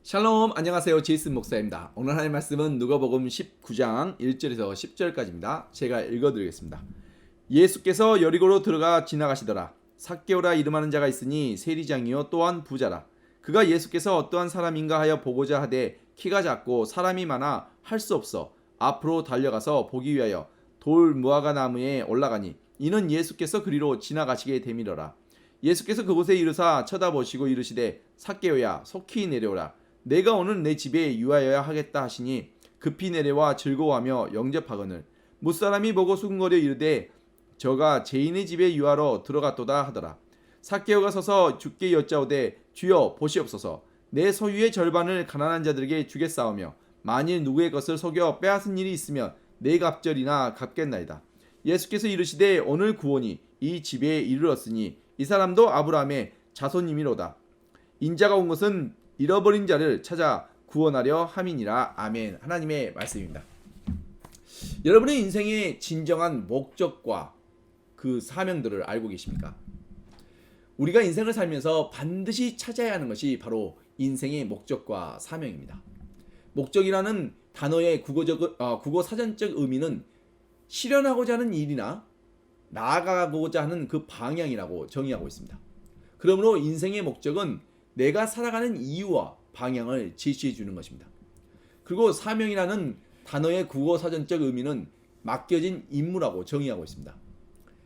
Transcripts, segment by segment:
샬롬, 안녕하세요. 제이슨 목사입니다. 오늘 하나님의 말씀은 누가복음 19장 1절에서 10절까지입니다. 제가 읽어드리겠습니다. 예수께서 여리고로 들어가 지나가시더라. 삭개오라 이름하는 자가 있으니 세리장이요 또한 부자라. 그가 예수께서 어떠한 사람인가 하여 보고자 하되 키가 작고 사람이 많아 할 수 없어 앞으로 달려가서 보기 위하여 돌 무화과 나무에 올라가니 이는 예수께서 그리로 지나가시게 되밀어라. 예수께서 그곳에 이르사 쳐다보시고 이르시되 삭개오야 속히 내려오라. 내가 오늘 내 집에 유하여야 하겠다 하시니 급히 내려와 즐거워하며 영접하거늘 무사람이 보고 수군거려 이르되 저가 죄인의 집에 유하러 들어갔도다 하더라. 삭개오가 서서 주께 여짜오되 주여 보시옵소서. 내 소유의 절반을 가난한 자들에게 주겠사오며 만일 누구의 것을 속여 빼앗은 일이 있으면 내 갑절이나 갚겠나이다. 예수께서 이르시되 오늘 구원이 이 집에 이르렀으니 이 사람도 아브라함의 자손이미로다. 인자가 온 것은 잃어버린 자를 찾아 구원하려 함이니라. 아멘. 하나님의 말씀입니다. 여러분의 인생의 진정한 목적과 그 사명들을 알고 계십니까? 우리가 인생을 살면서 반드시 찾아야 하는 것이 바로 인생의 목적과 사명입니다. 목적이라는 단어의 국어 사전적 의미는 실현하고자 하는 일이나 나아가고자 하는 그 방향이라고 정의하고 있습니다. 그러므로 인생의 목적은 내가 살아가는 이유와 방향을 제시해 주는 것입니다. 그리고 사명이라는 단어의 국어 사전적 의미는 맡겨진 임무라고 정의하고 있습니다.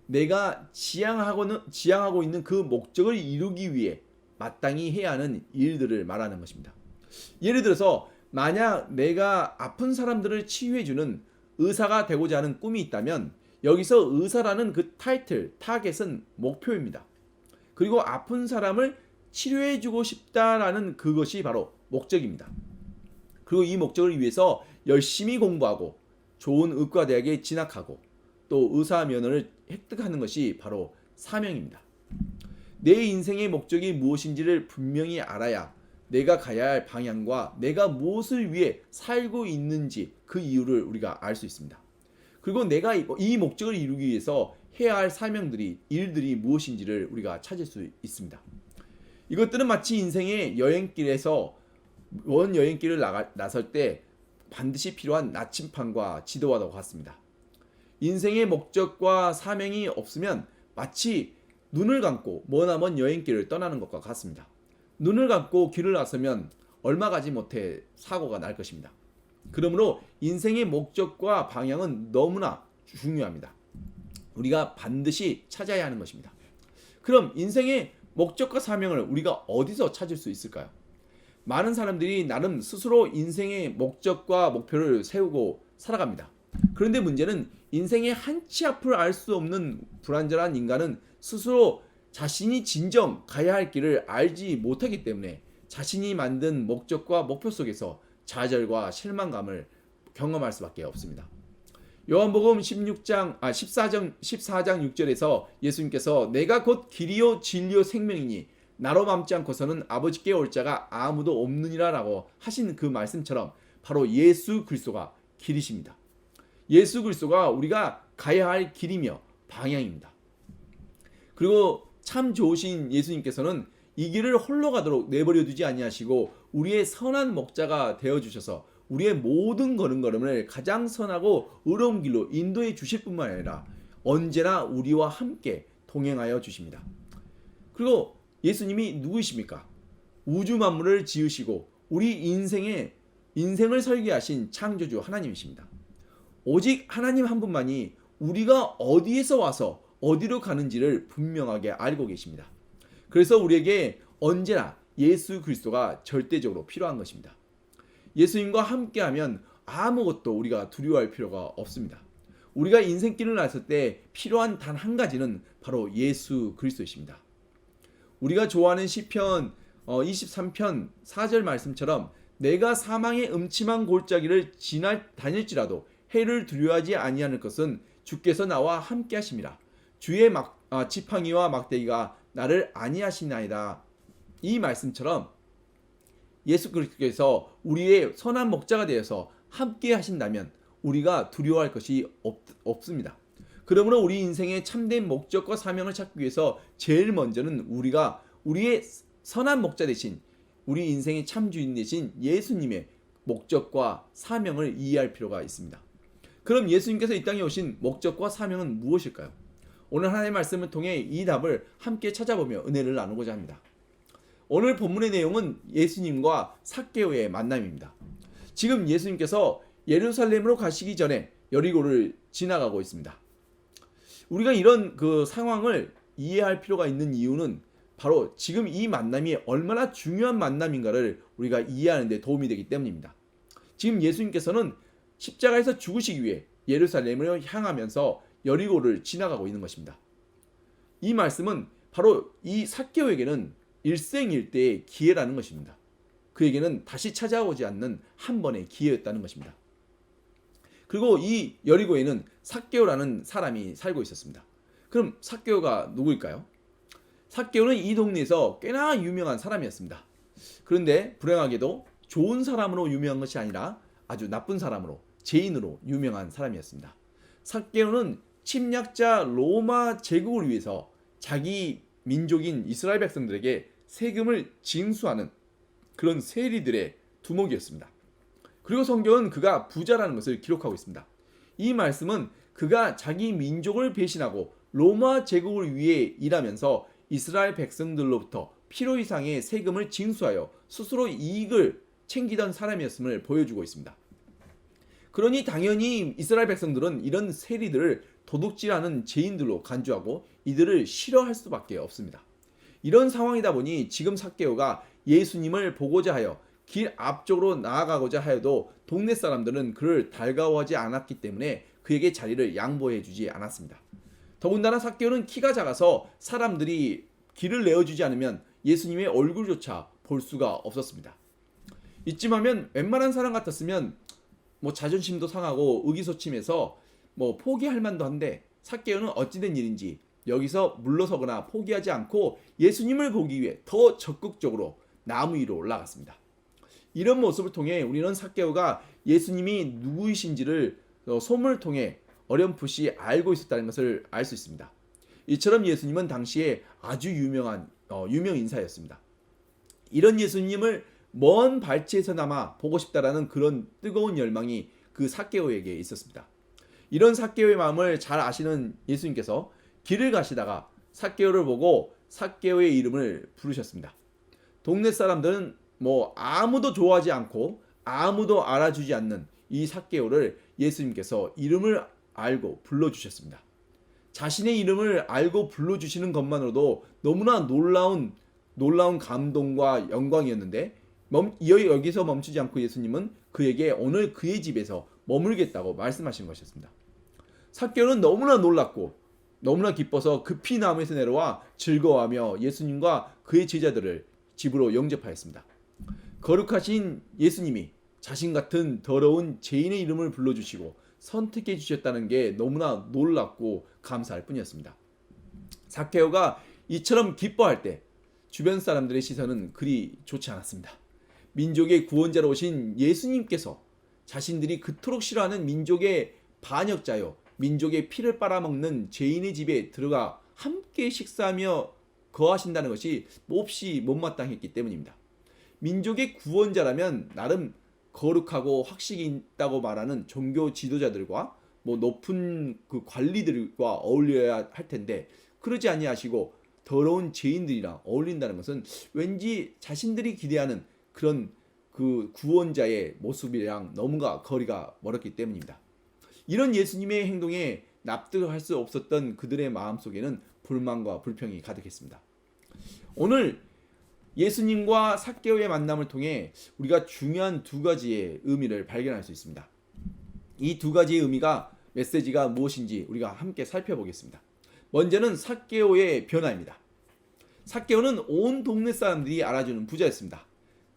내가 지향하고 있는 그 목적을 이루기 위해 마땅히 해야 하는 일들을 말하는 것입니다. 예를 들어서 만약 내가 아픈 사람들을 치유해 주는 의사가 되고자 하는 꿈이 있다면 여기서 의사라는 그 타이틀, 타겟은 목표입니다. 그리고 아픈 사람을 치료해주고 싶다라는 그것이 바로 목적입니다. 그리고 이 목적을 위해서 열심히 공부하고 좋은 의과대학에 진학하고 또 의사 면허를 획득하는 것이 바로 사명입니다. 내 인생의 목적이 무엇인지를 분명히 알아야 내가 가야 할 방향과 내가 무엇을 위해 살고 있는지 그 이유를 우리가 알 수 있습니다. 그리고 내가 이 목적을 이루기 위해서 해야 할 사명들이, 일들이 무엇인지를 우리가 찾을 수 있습니다. 이것들은 마치 인생의 여행길에서 원 여행길을 나설 때 반드시 필요한 나침판과 지도와도 같습니다. 인생의 목적과 사명이 없으면 마치 눈을 감고 머나먼 여행길을 떠나는 것과 같습니다. 눈을 감고 길을 나서면 얼마 가지 못해 사고가 날 것입니다. 그러므로 인생의 목적과 방향은 너무나 중요합니다. 우리가 반드시 찾아야 하는 것입니다. 그럼 인생의 목적과 사명을 우리가 어디서 찾을 수 있을까요? 많은 사람들이 나름 스스로 인생의 목적과 목표를 세우고 살아갑니다. 그런데 문제는 인생의 한치 앞을 알 수 없는 불완전한 인간은 스스로 자신이 진정 가야 할 길을 알지 못하기 때문에 자신이 만든 목적과 목표 속에서 좌절과 실망감을 경험할 수밖에 없습니다. 요한복음 14장 6절에서 예수님께서 내가 곧 길이요 진리요 생명이니 나로 맘지 않고서는 아버지께 올 자가 아무도 없느니라 라고 하신 그 말씀처럼 바로 예수 그리스도가 길이십니다. 예수 그리스도가 우리가 가야 할 길이며 방향입니다. 그리고 참 좋으신 예수님께서는 이 길을 홀로 가도록 내버려 두지 아니하시고 우리의 선한 목자가 되어 주셔서 우리의 모든 걸음걸음을 가장 선하고 의로운 길로 인도해 주실 뿐만 아니라 언제나 우리와 함께 동행하여 주십니다. 그리고 예수님이 누구이십니까? 우주 만물을 지으시고 우리 인생을 설계하신 창조주 하나님이십니다. 오직 하나님 한 분만이 우리가 어디에서 와서 어디로 가는지를 분명하게 알고 계십니다. 그래서 우리에게 언제나 예수 그리스도가 절대적으로 필요한 것입니다. 예수님과 함께하면 아무것도 우리가 두려워할 필요가 없습니다. 우리가 인생길을 나설 때 필요한 단 한 가지는 바로 예수 그리스도이십니다. 우리가 좋아하는 시편 23편 4절 말씀처럼 내가 사망의 음침한 골짜기를 다닐지라도 해를 두려워하지 아니하는 것은 주께서 나와 함께 하심이라. 주의 지팡이와 막대기가 나를 안위하시나이다. 이 말씀처럼 예수 그리스도께서 우리의 선한 목자가 되어서 함께 하신다면 우리가 두려워할 것이 없습니다. 그러므로 우리 인생의 참된 목적과 사명을 찾기 위해서 제일 먼저는 우리가 우리의 선한 목자 대신 우리 인생의 참 주인 되신 예수님의 목적과 사명을 이해할 필요가 있습니다. 그럼 예수님께서 이 땅에 오신 목적과 사명은 무엇일까요? 오늘 하나님의 말씀을 통해 이 답을 함께 찾아보며 은혜를 나누고자 합니다. 오늘 본문의 내용은 예수님과 삭개오의 만남입니다. 지금 예수님께서 예루살렘으로 가시기 전에 여리고를 지나가고 있습니다. 우리가 이런 그 상황을 이해할 필요가 있는 이유는 바로 지금 이 만남이 얼마나 중요한 만남인가를 우리가 이해하는 데 도움이 되기 때문입니다. 지금 예수님께서는 십자가에서 죽으시기 위해 예루살렘을 향하면서 여리고를 지나가고 있는 것입니다. 이 말씀은 바로 이 삭개오에게는 일생일대의 기회라는 것입니다. 그에게는 다시 찾아오지 않는 한 번의 기회였다는 것입니다. 그리고 이 여리고에는 삭개오라는 사람이 살고 있었습니다. 그럼 삭개오가 누구일까요? 삭개오는 이 동네에서 꽤나 유명한 사람이었습니다. 그런데 불행하게도 좋은 사람으로 유명한 것이 아니라 아주 나쁜 사람으로, 죄인으로 유명한 사람이었습니다. 삭개오는 침략자 로마 제국을 위해서 자기 민족인 이스라엘 백성들에게 세금을 징수하는 그런 세리들의 두목이었습니다. 그리고 성경은 그가 부자라는 것을 기록하고 있습니다. 이 말씀은 그가 자기 민족을 배신하고 로마 제국을 위해 일하면서 이스라엘 백성들로부터 필요 이상의 세금을 징수하여 스스로 이익을 챙기던 사람이었음을 보여주고 있습니다. 그러니 당연히 이스라엘 백성들은 이런 세리들을 도둑질하는 죄인들로 간주하고 이들을 싫어할 수밖에 없습니다. 이런 상황이다 보니 지금 삭개오가 예수님을 보고자 하여 길 앞쪽으로 나아가고자 하여도 동네 사람들은 그를 달가워하지 않았기 때문에 그에게 자리를 양보해 주지 않았습니다. 더군다나 삭개오는 키가 작아서 사람들이 길을 내어주지 않으면 예수님의 얼굴조차 볼 수가 없었습니다. 이쯤 하면 웬만한 사람 같았으면 자존심도 상하고 의기소침해서 포기할 만도 한데 삭개오는 어찌된 일인지 여기서 물러서거나 포기하지 않고 예수님을 보기 위해 더 적극적으로 나무 위로 올라갔습니다. 이런 모습을 통해 우리는 삭개오가 예수님이 누구이신지를 소문을 통해 어렴풋이 알고 있었다는 것을 알 수 있습니다. 이처럼 예수님은 당시에 아주 유명 인사였습니다. 이런 예수님을 먼 발치에서나마 보고 싶다라는 그런 뜨거운 열망이 그 삭개오에게 있었습니다. 이런 삭개오의 마음을 잘 아시는 예수님께서 길을 가시다가 삭개오를 보고 삭개오의 이름을 부르셨습니다. 동네 사람들은 아무도 좋아하지 않고 아무도 알아주지 않는 이 삭개오를 예수님께서 이름을 알고 불러주셨습니다. 자신의 이름을 알고 불러주시는 것만으로도 너무나 놀라운 감동과 영광이었는데 여기서 멈추지 않고 예수님은 그에게 오늘 그의 집에서 머물겠다고 말씀하신 것이었습니다. 삭개오는 너무나 놀랐고 너무나 기뻐서 급히 나무에서 내려와 즐거워하며 예수님과 그의 제자들을 집으로 영접하였습니다. 거룩하신 예수님이 자신 같은 더러운 죄인의 이름을 불러주시고 선택해 주셨다는 게 너무나 놀랍고 감사할 뿐이었습니다. 삭개오가 이처럼 기뻐할 때 주변 사람들의 시선은 그리 좋지 않았습니다. 민족의 구원자로 오신 예수님께서 자신들이 그토록 싫어하는 민족의 반역자요, 민족의 피를 빨아먹는 죄인의 집에 들어가 함께 식사하며 거하신다는 것이 몹시 못마땅했기 때문입니다. 민족의 구원자라면 나름 거룩하고 학식이 있다고 말하는 종교 지도자들과 높은 그 관리들과 어울려야 할 텐데 그러지 아니하시고 더러운 죄인들이랑 어울린다는 것은 왠지 자신들이 기대하는 그런 그 구원자의 모습이랑 너무나 거리가 멀었기 때문입니다. 이런 예수님의 행동에 납득할 수 없었던 그들의 마음속에는 불만과 불평이 가득했습니다. 오늘 예수님과 삭개오의 만남을 통해 우리가 중요한 두 가지의 의미를 발견할 수 있습니다. 이 두 가지의 의미가 메시지가 무엇인지 우리가 함께 살펴보겠습니다. 먼저는 삭개오의 변화입니다. 삭개오는 온 동네 사람들이 알아주는 부자였습니다.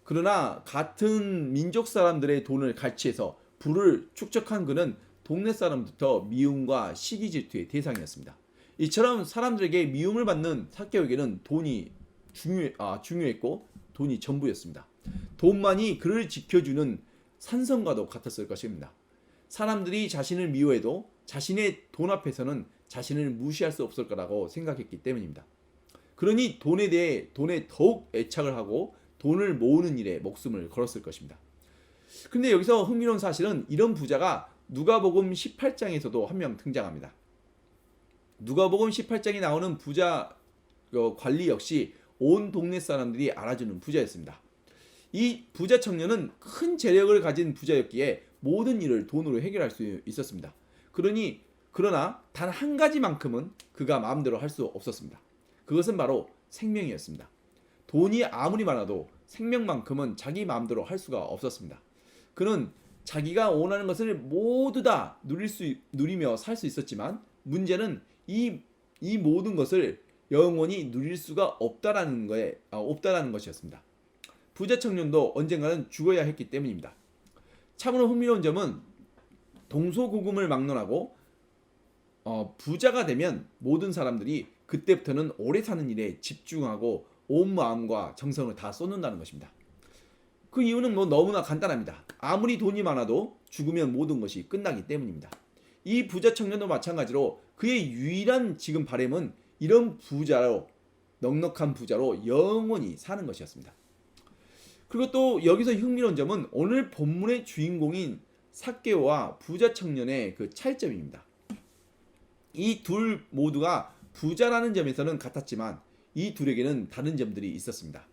그러나 같은 민족 사람들의 돈을 갈취해서 부를 축적한 그는 동네 사람부터 미움과 시기 질투의 대상이었습니다. 이처럼 사람들에게 미움을 받는 삭개오에게는 돈이 중요했고 돈이 전부였습니다. 돈만이 그를 지켜주는 산성과도 같았을 것입니다. 사람들이 자신을 미워해도 자신의 돈 앞에서는 자신을 무시할 수 없을 거라고 생각했기 때문입니다. 그러니 돈에 더욱 애착을 하고 돈을 모으는 일에 목숨을 걸었을 것입니다. 근데 여기서 흥미로운 사실은 이런 부자가 누가복음 18장에서도 한 명 등장합니다. 누가복음 18장에 나오는 부자 관리 역시 온 동네 사람들이 알아주는 부자였습니다. 이 부자 청년은 큰 재력을 가진 부자였기에 모든 일을 돈으로 해결할 수 있었습니다. 그러나 단 한 가지만큼은 그가 마음대로 할 수 없었습니다. 그것은 바로 생명이었습니다. 돈이 아무리 많아도 생명만큼은 자기 마음대로 할 수가 없었습니다. 그는 자기가 원하는 것을 모두 다 누리며 살 수 있었지만 문제는 이 모든 것을 영원히 누릴 수가 없다라는 것이었습니다. 부자 청년도 언젠가는 죽어야 했기 때문입니다. 참으로 흥미로운 점은 동서고금을 막론하고 부자가 되면 모든 사람들이 그때부터는 오래 사는 일에 집중하고 온 마음과 정성을 다 쏟는다는 것입니다. 그 이유는 너무나 간단합니다. 아무리 돈이 많아도 죽으면 모든 것이 끝나기 때문입니다. 이 부자 청년도 마찬가지로 그의 유일한 지금 바람은 이런 넉넉한 부자로 영원히 사는 것이었습니다. 그리고 또 여기서 흥미로운 점은 오늘 본문의 주인공인 삭개오와 부자 청년의 그 차이점입니다. 이 둘 모두가 부자라는 점에서는 같았지만 이 둘에게는 다른 점들이 있었습니다.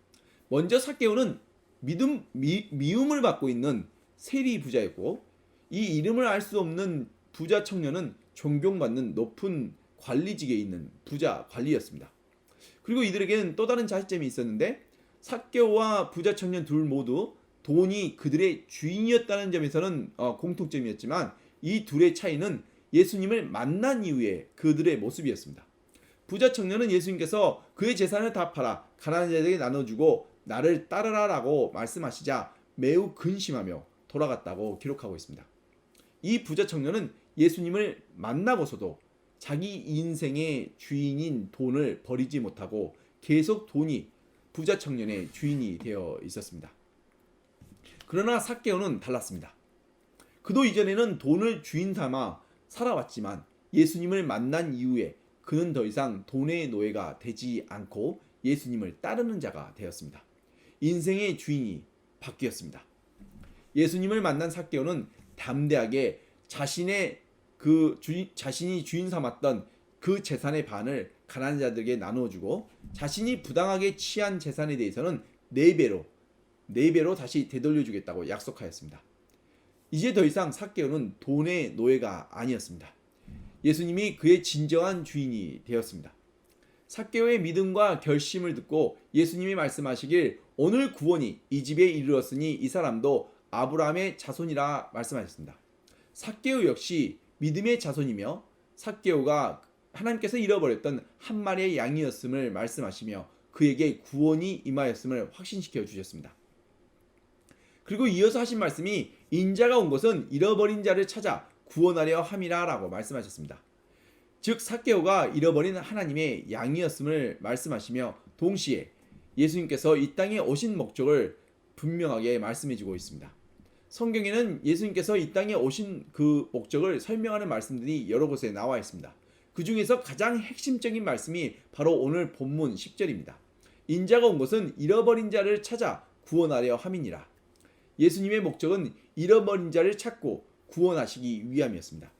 먼저 삭개오는 미움을 받고 있는 세리 부자였고, 이 이름을 알 수 없는 부자 청년은 존경받는 높은 관리직에 있는 부자 관리였습니다. 그리고 이들에게는 또 다른 차이점이 있었는데, 삭개오와 부자 청년 둘 모두 돈이 그들의 주인이었다는 점에서는 공통점이었지만 이 둘의 차이는 예수님을 만난 이후에 그들의 모습이었습니다. 부자 청년은 예수님께서 그의 재산을 다 팔아 가난한 자들에게 나눠주고 나를 따르라라고 말씀하시자 매우 근심하며 돌아갔다고 기록하고 있습니다. 이 부자 청년은 예수님을 만나고서도 자기 인생의 주인인 돈을 버리지 못하고 계속 돈이 부자 청년의 주인이 되어 있었습니다. 그러나 삭개오는 달랐습니다. 그도 이전에는 돈을 주인 삼아 살아왔지만 예수님을 만난 이후에 그는 더 이상 돈의 노예가 되지 않고 예수님을 따르는 자가 되었습니다. 인생의 주인이 바뀌었습니다. 예수님을 만난 삭개오는 담대하게 자신이 주인 삼았던 그 재산의 반을 가난한 자들에게 나누어주고 자신이 부당하게 취한 재산에 대해서는 4배로 다시 되돌려주겠다고 약속하였습니다. 이제 더 이상 삭개오는 돈의 노예가 아니었습니다. 예수님이 그의 진정한 주인이 되었습니다. 삭개오의 믿음과 결심을 듣고 예수님이 말씀하시길 오늘 구원이 이 집에 이르렀으니 이 사람도 아브라함의 자손이라 말씀하셨습니다. 삭개오 역시 믿음의 자손이며 삭개오가 하나님께서 잃어버렸던 한 마리의 양이었음을 말씀하시며 그에게 구원이 임하였음을 확신시켜 주셨습니다. 그리고 이어서 하신 말씀이 인자가 온 것은 잃어버린 자를 찾아 구원하려 함이라 라고 말씀하셨습니다. 즉 삭개오가 잃어버린 하나님의 양이었음을 말씀하시며 동시에 예수님께서 이 땅에 오신 목적을 분명하게 말씀해주고 있습니다. 성경에는 예수님께서 이 땅에 오신 그 목적을 설명하는 말씀들이 여러 곳에 나와 있습니다. 그 중에서 가장 핵심적인 말씀이 바로 오늘 본문 10절입니다. 인자가 온 것은 잃어버린 자를 찾아 구원하려 함이니라. 예수님의 목적은 잃어버린 자를 찾고 구원하시기 위함이었습니다.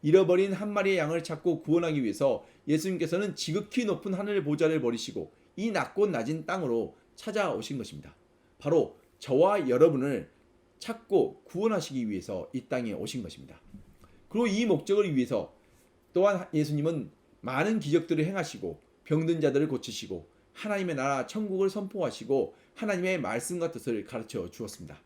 잃어버린 한 마리의 양을 찾고 구원하기 위해서 예수님께서는 지극히 높은 하늘 보좌를 버리시고 이 낮고 낮은 땅으로 찾아오신 것입니다. 바로 저와 여러분을 찾고 구원하시기 위해서 이 땅에 오신 것입니다. 그리고 이 목적을 위해서 또한 예수님은 많은 기적들을 행하시고 병든 자들을 고치시고 하나님의 나라 천국을 선포하시고 하나님의 말씀과 뜻을 가르쳐 주었습니다.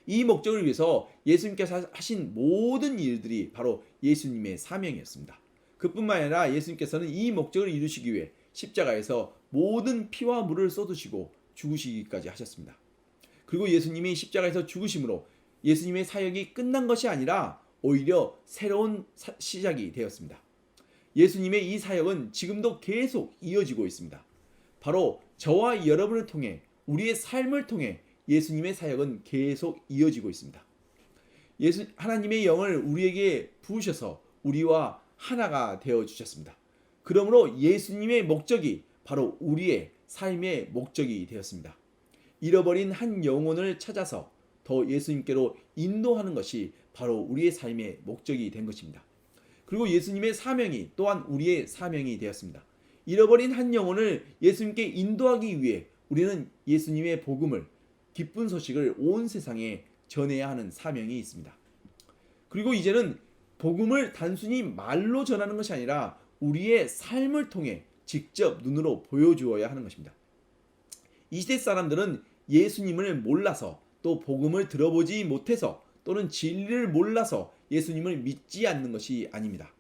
이 목적을 위해서 예수님께서 하신 모든 일들이 바로 예수님의 사명이었습니다. 그뿐만 아니라 예수님께서는 이 목적을 이루시기 위해 십자가에서 모든 피와 물을 쏟으시고 죽으시기까지 하셨습니다. 그리고 예수님이 십자가에서 죽으심으로 예수님의 사역이 끝난 것이 아니라 오히려 새로운 시작이 되었습니다. 예수님의 이 사역은 지금도 계속 이어지고 있습니다. 바로 저와 여러분을 통해 우리의 삶을 통해 예수님의 사역은 계속 이어지고 있습니다. 하나님의 영을 우리에게 부으셔서 우리와 하나가 되어 주셨습니다. 그러므로 예수님의 목적이 바로 우리의 삶의 목적이 되었습니다. 잃어버린 한 영혼을 찾아서 더 예수님께로 인도하는 것이 바로 우리의 삶의 목적이 된 것입니다. 그리고 예수님의 사명이 또한 우리의 사명이 되었습니다. 잃어버린 한 영혼을 예수님께 인도하기 위해 우리는 예수님의 복음을, 기쁜 소식을 온 세상에 전해야 하는 사명이 있습니다. 그리고 이제는 복음을 단순히 말로 전하는 것이 아니라 우리의 삶을 통해 직접 눈으로 보여주어야 하는 것입니다. 이 시대 사람들은 예수님을 몰라서, 또 복음을 들어보지 못해서, 또는 진리를 몰라서 예수님을 믿지 않는 것이 아닙니다.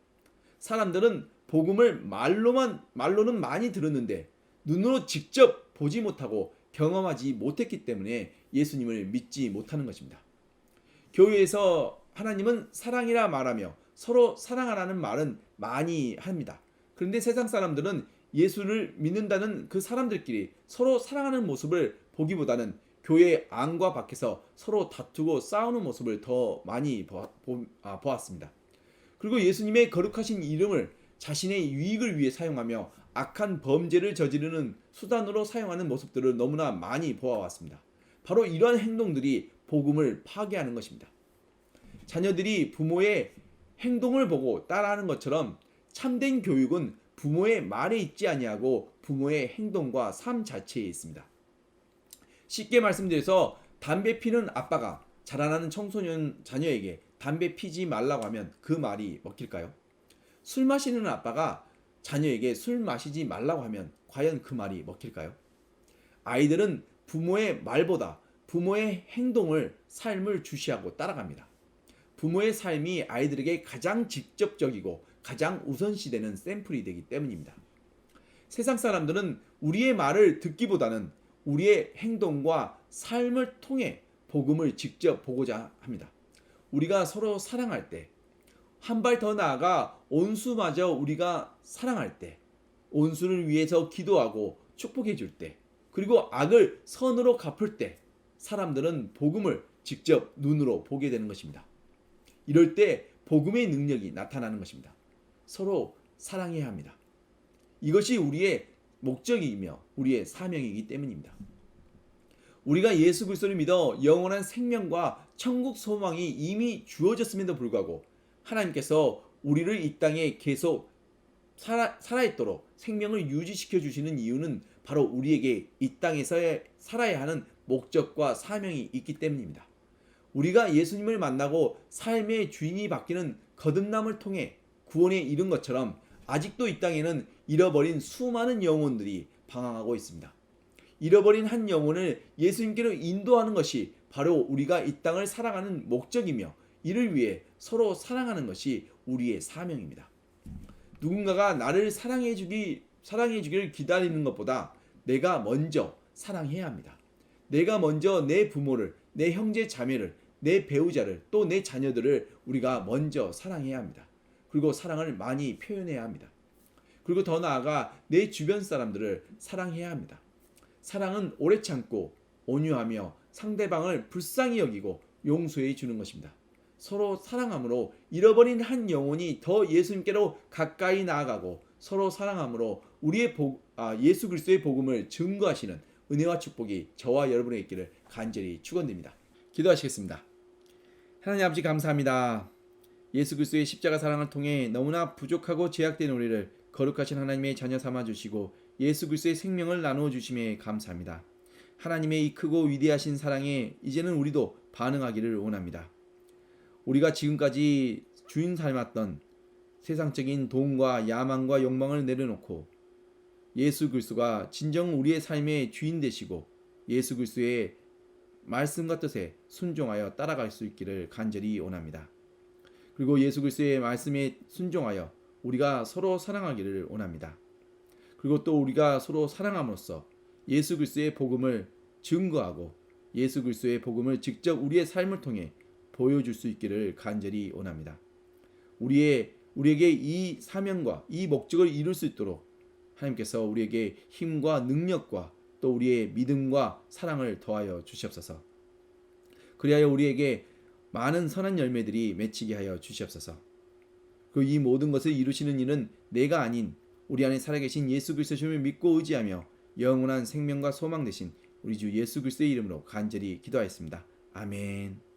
사람들은 복음을 말로는 많이 들었는데 눈으로 직접 보지 못하고 경험하지 못했기 때문에 예수님을 믿지 못하는 것입니다. 교회에서 하나님은 사랑이라 말하며 서로 사랑하라는 말은 많이 합니다. 그런데 세상 사람들은 예수를 믿는다는 그 사람들끼리 서로 사랑하는 모습을 보기보다는 교회 안과 밖에서 서로 다투고 싸우는 모습을 더 많이 보았습니다. 그리고 예수님의 거룩하신 이름을 자신의 유익을 위해 사용하며 악한 범죄를 저지르는 수단으로 사용하는 모습들을 너무나 많이 보아왔습니다. 바로 이러한 행동들이 복음을 파괴하는 것입니다. 자녀들이 부모의 행동을 보고 따라하는 것처럼 참된 교육은 부모의 말에 있지 아니하고 부모의 행동과 삶 자체에 있습니다. 쉽게 말씀드려서 담배 피는 아빠가 자라나는 청소년 자녀에게 담배 피지 말라고 하면 그 말이 먹힐까요? 술 마시는 아빠가 자녀에게 술 마시지 말라고 하면 과연 그 말이 먹힐까요? 아이들은 부모의 말보다 부모의 행동을, 삶을 주시하고 따라갑니다. 부모의 삶이 아이들에게 가장 직접적이고 가장 우선시되는 샘플이 되기 때문입니다. 세상 사람들은 우리의 말을 듣기보다는 우리의 행동과 삶을 통해 복음을 직접 보고자 합니다. 우리가 서로 사랑할 때, 한 발 더 나아가 온수마저 우리가 사랑할 때, 온수를 위해서 기도하고 축복해 줄 때, 그리고 악을 선으로 갚을 때 사람들은 복음을 직접 눈으로 보게 되는 것입니다. 이럴 때 복음의 능력이 나타나는 것입니다. 서로 사랑해야 합니다. 이것이 우리의 목적이며 우리의 사명이기 때문입니다. 우리가 예수 그리스도를 믿어 영원한 생명과 천국 소망이 이미 주어졌음에도 불구하고 하나님께서 우리를 이 땅에 계속 살아있도록 생명을 유지시켜 주시는 이유는 바로 우리에게 이 땅에서 살아야 하는 목적과 사명이 있기 때문입니다. 우리가 예수님을 만나고 삶의 주인이 바뀌는 거듭남을 통해 구원에 이른 것처럼 아직도 이 땅에는 잃어버린 수많은 영혼들이 방황하고 있습니다. 잃어버린 한 영혼을 예수님께로 인도하는 것이 바로 우리가 이 땅을 살아가는 목적이며 이를 위해 서로 사랑하는 것이 우리의 사명입니다. 누군가가 나를 사랑해 주기를 기다리는 것보다 내가 먼저 사랑해야 합니다. 내가 먼저 내 부모를, 내 형제 자매를, 내 배우자를, 또 내 자녀들을 우리가 먼저 사랑해야 합니다. 그리고 사랑을 많이 표현해야 합니다. 그리고 더 나아가 내 주변 사람들을 사랑해야 합니다. 사랑은 오래 참고 온유하며 상대방을 불쌍히 여기고 용서해 주는 것입니다. 서로 사랑함으로 잃어버린 한 영혼이 더 예수님께로 가까이 나아가고 서로 사랑함으로 우리의 예수 그리스도의 복음을 증거하시는 은혜와 축복이 저와 여러분에게 있기를 간절히 축원드립니다. 기도하시겠습니다. 하나님 아버지 감사합니다. 예수 그리스도의 십자가 사랑을 통해 너무나 부족하고 제약된 우리를 거룩하신 하나님의 자녀 삼아 주시고 예수 그리스도의 생명을 나누어 주심에 감사합니다. 하나님의 이 크고 위대하신 사랑에 이제는 우리도 반응하기를 원합니다. 우리가 지금까지 주인 삶았던 세상적인 돈과 야망과 욕망을 내려놓고 예수 그리스도가 진정 우리의 삶의 주인 되시고 예수 그리스도의 말씀과 뜻에 순종하여 따라갈 수 있기를 간절히 원합니다. 그리고 예수 그리스도의 말씀에 순종하여 우리가 서로 사랑하기를 원합니다. 그리고 또 우리가 서로 사랑함으로써 예수 그리스도의 복음을 증거하고 예수 그리스도의 복음을 직접 우리의 삶을 통해 보여줄 수 있기를 간절히 원합니다. 우리에게 이 사명과 이 목적을 이룰 수 있도록 하나님께서 우리에게 힘과 능력과 또 우리의 믿음과 사랑을 더하여 주시옵소서. 그리하여 우리에게 많은 선한 열매들이 맺히게 하여 주시옵소서. 그 이 모든 것을 이루시는 이는 내가 아닌 우리 안에 살아계신 예수 그리스도를 믿고 의지하며 영원한 생명과 소망 되신 우리 주 예수 그리스도의 이름으로 간절히 기도하였습니다. 아멘.